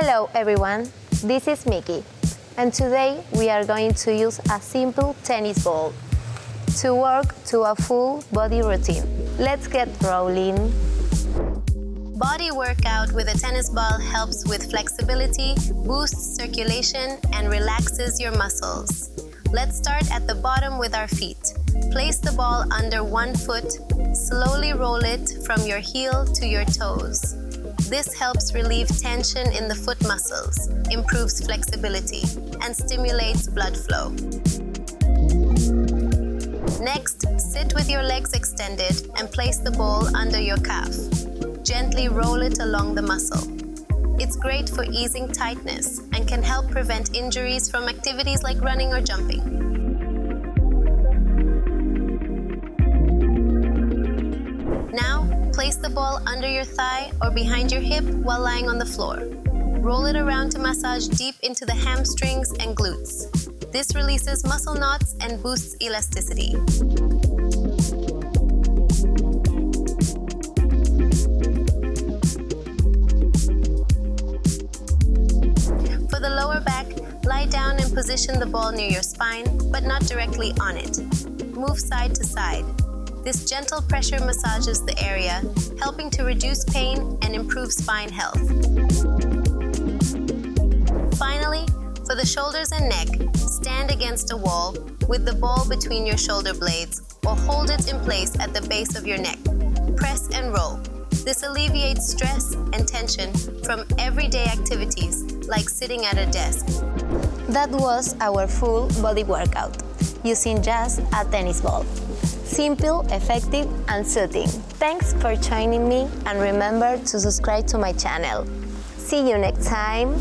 Hello everyone, this is Miki, and today we are going to use a simple tennis ball to work to a full body routine. Let's get rolling. Body workout with a tennis ball helps with flexibility, boosts circulation, and relaxes your muscles. Let's start at the bottom with our feet. Place the ball under one foot, slowly roll it from your heel to your toes. This helps relieve tension in the foot muscles, improves flexibility, and stimulates blood flow. Next, sit with your legs extended and place the ball under your calf. Gently roll it along the muscle. It's great for easing tightness and can help prevent injuries from activities like running or jumping. Now, place the ball under your thigh or behind your hip while lying on the floor. Roll it around to massage deep into the hamstrings and glutes. This releases muscle knots and boosts elasticity. For the lower back, lie down and position the ball near your spine, but not directly on it. Move side to side. This gentle pressure massages the area, helping to reduce pain and improve spine health. Finally, for the shoulders and neck, stand against a wall with the ball between your shoulder blades or hold it in place at the base of your neck. Press and roll. This alleviates stress and tension from everyday activities like sitting at a desk. That was our full body workout using just a tennis ball. Simple, effective, and soothing. Thanks for joining me, and remember to subscribe to my channel. See you next time.